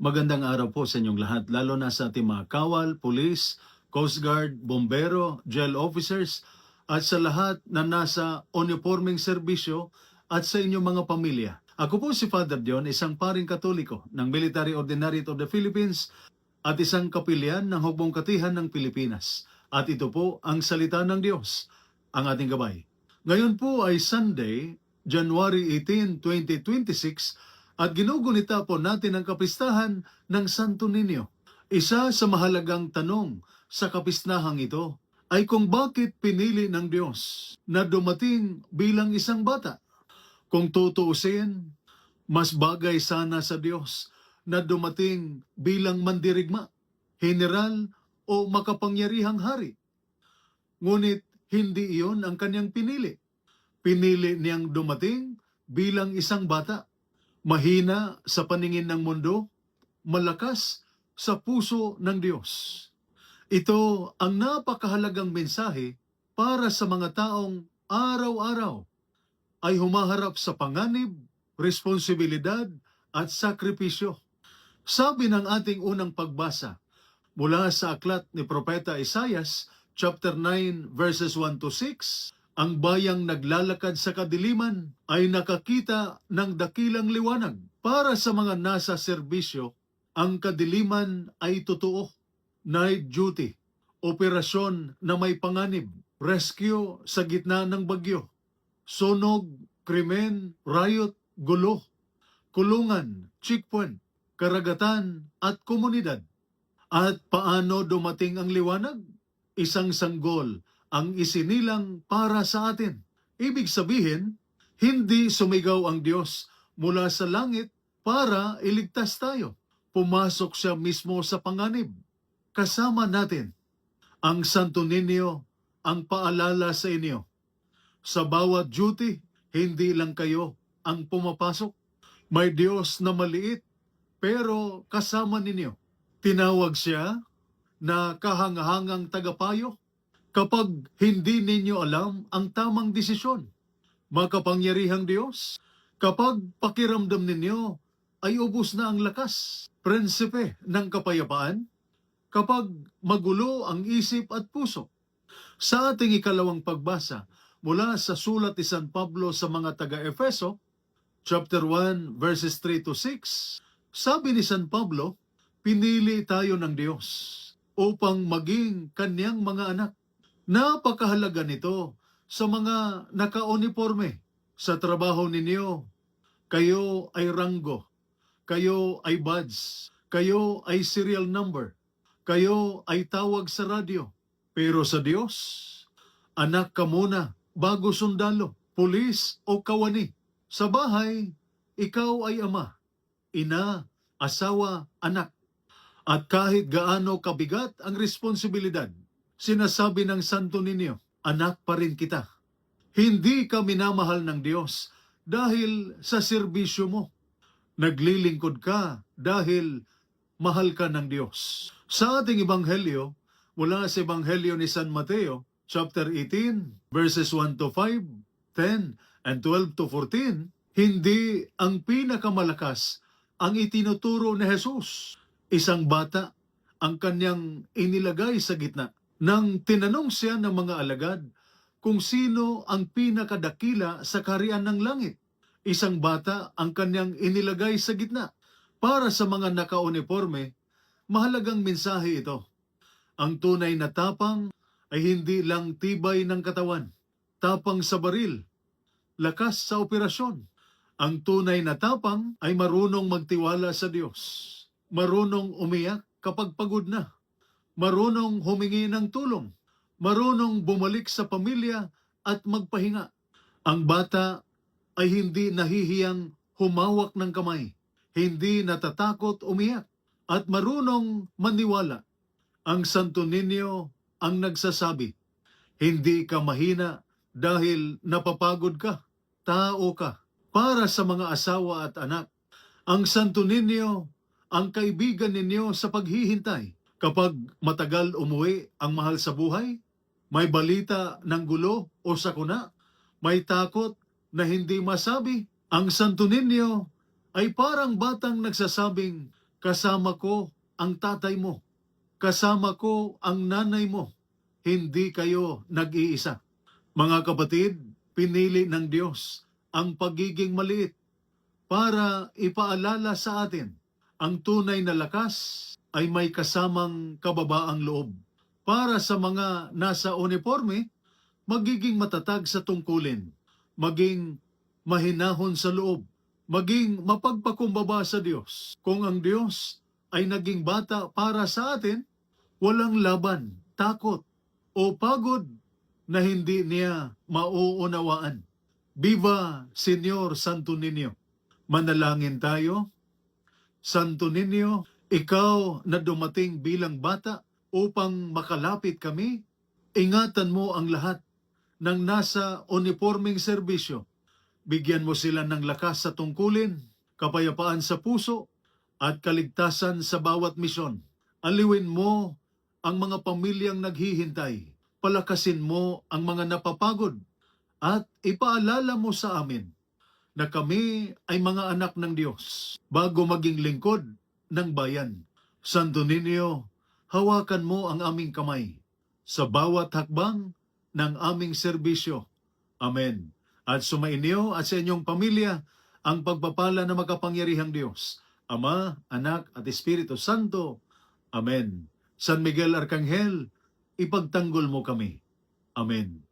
Magandang araw po sa inyong lahat, lalo na sa ating mga kawal, pulis, Coast Guard, bombero, jail officers, at sa lahat na nasa uniforming serbisyo at sa inyong mga pamilya. Ako po si Father John, isang paring katoliko ng Military Ordinariate of the Philippines at isang kapilyan ng Hukbong Katihan ng Pilipinas. At ito po ang salita ng Diyos, ang ating gabay. Ngayon po ay Sunday, January 18, 2026, at ginugunita po natin ang kapistahan ng Santo Niño. Isa sa mahalagang tanong sa kapisnahang ito ay kung bakit pinili ng Diyos na dumating bilang isang bata. Kung tutuusin, mas bagay sana sa Diyos na dumating bilang mandirigma, general o makapangyarihang hari. Ngunit hindi iyon ang kanyang pinili. Pinili niyang dumating bilang isang bata. Mahina sa paningin ng mundo, malakas sa puso ng Diyos. Ito ang napakahalagang mensahe para sa mga taong araw-araw ay humaharap sa panganib, responsibilidad at sakripisyo. Sabi ng ating unang pagbasa mula sa aklat ni Propeta Isaias, chapter 9, verses 1 to 6, ang bayang naglalakad sa kadiliman ay nakakita ng dakilang liwanag. Para sa mga nasa serbisyo, ang kadiliman ay totoo. Night duty, operasyon na may panganib, rescue sa gitna ng bagyo, sunog, krimen, riot, gulo, kulungan, checkpoint, karagatan at komunidad. At paano dumating ang liwanag? Isang sanggol ang isinilang para sa atin. Ibig sabihin, hindi sumigaw ang Diyos mula sa langit para iligtas tayo. Pumasok siya mismo sa panganib. Kasama natin. Ang Santo Niño ang paalala sa inyo. Sa bawat duty, hindi lang kayo ang pumapasok. May Diyos na maliit, pero kasama ninyo. Tinawag siya na kahangahangang tagapayo. Kapag hindi ninyo alam ang tamang desisyon, makapangyarihang Diyos, kapag pakiramdam ninyo ay ubos na ang lakas, prinsipe ng kapayapaan, kapag magulo ang isip at puso. Sa ating ikalawang pagbasa mula sa sulat ni San Pablo sa mga taga-Efeso, chapter 1, verses 3 to 6, sabi ni San Pablo, pinili tayo ng Diyos upang maging kanyang mga anak. Napakahalaga nito sa mga naka-uniforme sa trabaho ninyo. Kayo ay ranggo, kayo ay badge, kayo ay serial number, kayo ay tawag sa radyo. Pero sa Diyos, anak ka muna bago sundalo, pulis o kawani. Sa bahay, ikaw ay ama, ina, asawa, anak. At kahit gaano kabigat ang responsibilidad, sinasabi ng Santo Niño, anak pa rin kita. Hindi ka minamahal ng Diyos dahil sa serbisyo mo. Naglilingkod ka dahil mahal ka ng Diyos. Sa ating Ebanghelyo, mula sa Ebanghelyo ni San Mateo, chapter 18, verses 1 to 5, 10, and 12 to 14, hindi ang pinakamalakas ang itinuturo ni Jesus. Isang bata ang kanyang inilagay sa gitna. Nang tinanong siya ng mga alagad kung sino ang pinakadakila sa kaharian ng langit, isang bata ang kanyang inilagay sa gitna. Para sa mga naka-uniforme, mahalagang mensahe ito. Ang tunay na tapang ay hindi lang tibay ng katawan, tapang sa baril, lakas sa operasyon. Ang tunay na tapang ay marunong magtiwala sa Diyos, marunong umiyak kapag pagod na, marunong humingi ng tulong, marunong bumalik sa pamilya at magpahinga. Ang bata ay hindi nahihiyang humawak ng kamay, hindi natatakot umiyak, at marunong maniwala. Ang Santo Niño ang nagsasabi, hindi ka mahina dahil napapagod ka, tao ka. Para sa mga asawa at anak, ang Santo Niño ang kaibigan ninyo sa paghihintay. Kapag matagal umuwi ang mahal sa buhay, may balita ng gulo o sakuna, may takot na hindi masabi, ang Santo Niño ay parang batang nagsasabing, kasama ko ang tatay mo, kasama ko ang nanay mo, hindi kayo nag-iisa. Mga kapatid, pinili ng Diyos ang pagiging maliit para ipaalala sa atin ang tunay na lakas ay may kasamang kababaang loob. Para sa mga nasa uniforme, magiging matatag sa tungkulin, maging mahinahon sa loob, maging mapagpakumbaba sa Diyos. Kung ang Diyos ay naging bata para sa atin, walang laban, takot, o pagod na hindi niya mauunawaan. Viva Señor Santo Niño! Manalangin tayo. Santo Niño, ikaw na dumating bilang bata upang makalapit kami, ingatan mo ang lahat ng nasa uniforming serbisyo. Bigyan mo sila ng lakas sa tungkulin, kapayapaan sa puso, at kaligtasan sa bawat misyon. Aliwin mo ang mga pamilyang naghihintay. Palakasin mo ang mga napapagod at ipaalala mo sa amin na kami ay mga anak ng Diyos bago maging lingkod ng bayan. Santo Niño, hawakan mo ang aming kamay sa bawat hakbang ng aming serbisyo. Amen. At sumainyo at sa inyong pamilya ang pagpapala na makapangyarihang Diyos, Ama, Anak at Espiritu Santo. Amen. San Miguel Arcangel, ipagtanggol mo kami. Amen.